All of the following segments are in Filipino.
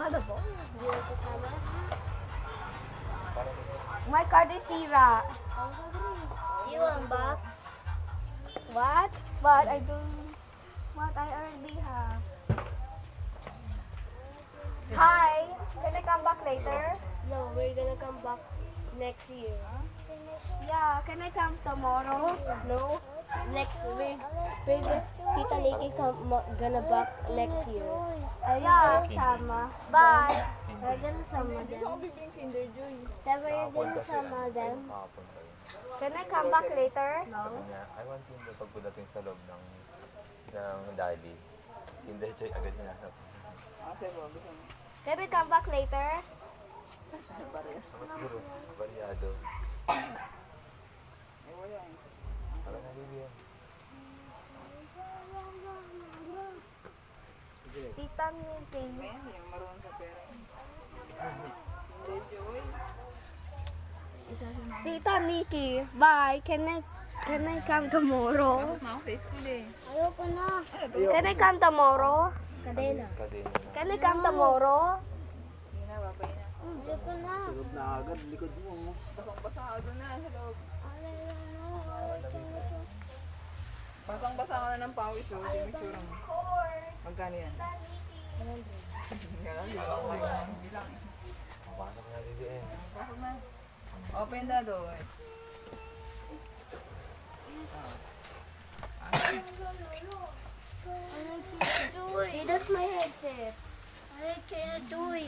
Ano po? Hindi na kasama. My card is sira. You unbox? What? But I don't. What I already have. Hi. Can I come back later? No, we're gonna come back next year. Yeah. Can I come tomorrow? No, next week. Tita Nikki gonna back next year. Yeah. Sama. Bye. We're gonna sama them. Sabi you're gonna sama them. Can I come back later? I want him na pagpadating sa loob ng daddy. Kinder Joy agad hinanap. Can I come back later? Puro, variado. Parang nabibigyan. Tita Nikki. Tita Nikki, bye. Can I come tomorrow? Ayoko na. Can I come tomorrow? Kadena. Kadena na. Can I come tomorrow? Ayoko na. Sunod na agad, likod mo. Basang-basa ka na ng pawis, oh. Yung itsura mo. Magkano yan? Kaya lang, bilang. Pasok na bibigyan. Pasok na. Open the door. Hey, that's my headset. I like Killer Toy.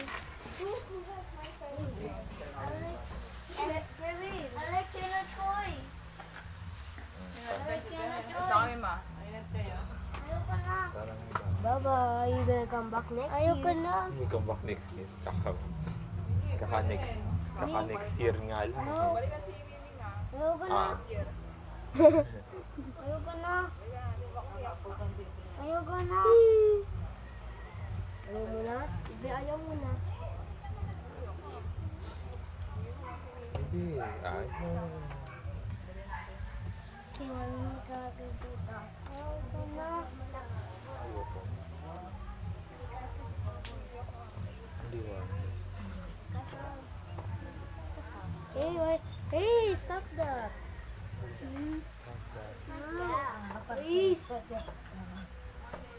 Sa kami, ma. Ayoko na. Parang iba. Bye-bye. You gonna come back next year? Ayoko na. May come back next year. Kaka-next year nga lang. Ayoko na. Ah, Ayoko na. Ayoko na. Ayaw mo na? Hindi, ayaw mo na. hindi. Ayaw. Tingnan mo kagad dito. Ayoko na. Ayoko. Hindi ba? Hey, wait. Hey, stop that. Please.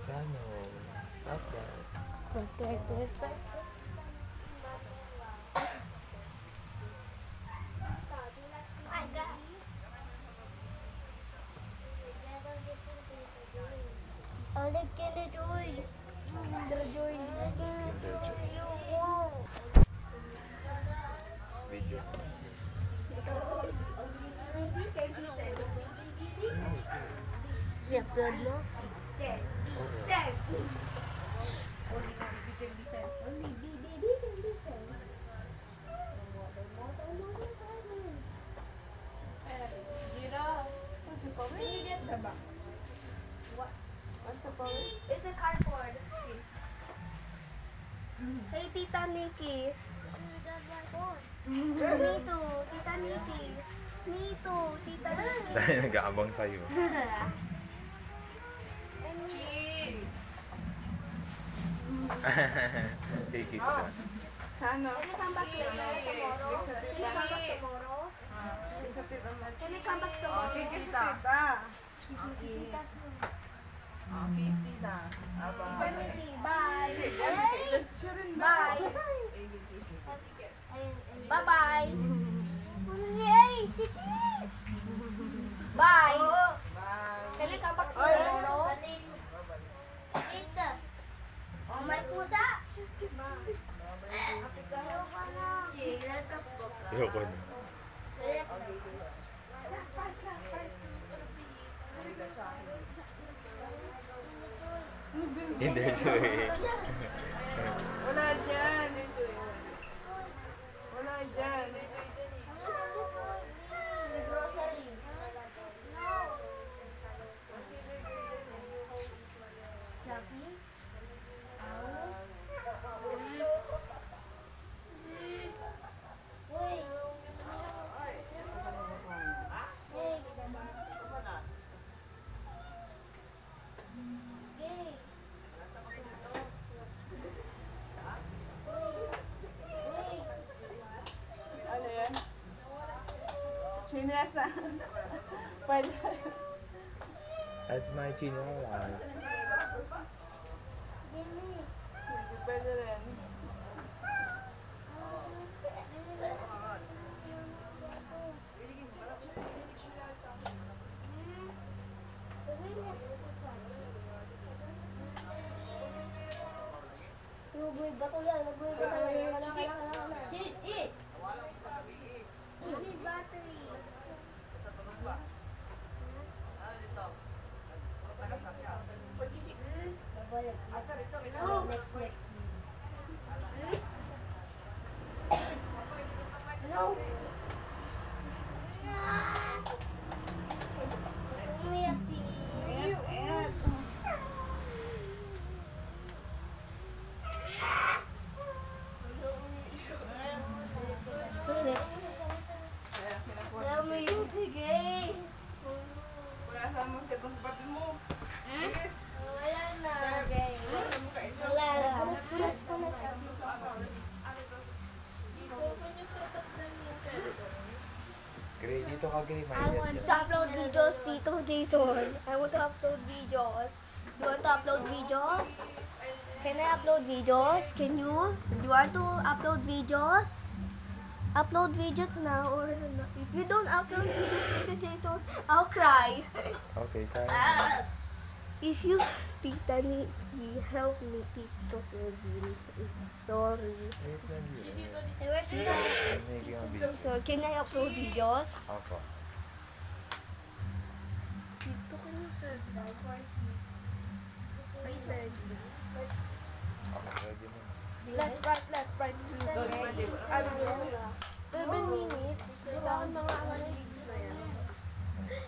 Sano? Stop that. I like Kinder Joy. Kinder Joy. Kinder Joy. Video. Si-upload mo? It's a cardboard. Hey, Tita Nikki. Me too, Tita Nikki. Me too, Tita Nikki. Dahil nag-aabang sa'yo. Hey, kiss ka. Sana. Can you come back later tomorrow? Can you come back tomorrow? Can you come back tomorrow? Kiss tita. Kiss tita. Aba. Bye. Bye. Bye-bye. Hey, si Bye. Bye. Can you come back tomorrow? Tita. Oh, may pusa. Ayoko na. Ayoko na. Kinder Joy. Wala dyan. Wala dyan. Si grocery. Chucky? House? Wait. Hey. Hey. nasa. Pwede. That's my chino life. Pwede rin. Nagbuhay ba ko yan? Nagbuhay ba ko yan? Gigi! Battery. Next. Hello? Umiyak si... Ayan. Umiyak si Gay. Wala saan mo siya itong kapatid mo. Yes. Wala na, Gay. Wala na. Punas. Gray, dito ka Gray. I want to upload videos, Tito Jason. I want to upload videos. You want to upload videos? Can I upload videos? Can you? Do you want to upload videos? Upload videos now or no? If you don't upload videos, Tito Jason, I'll cry. Okay, fine. If you, Tita, help me, Tito, please. Sorry. Wait lang yun. Where's the... I'm making a video. So, can I upload videos? Ako. Dito ko yung search. May search. Ako, ready na. Let's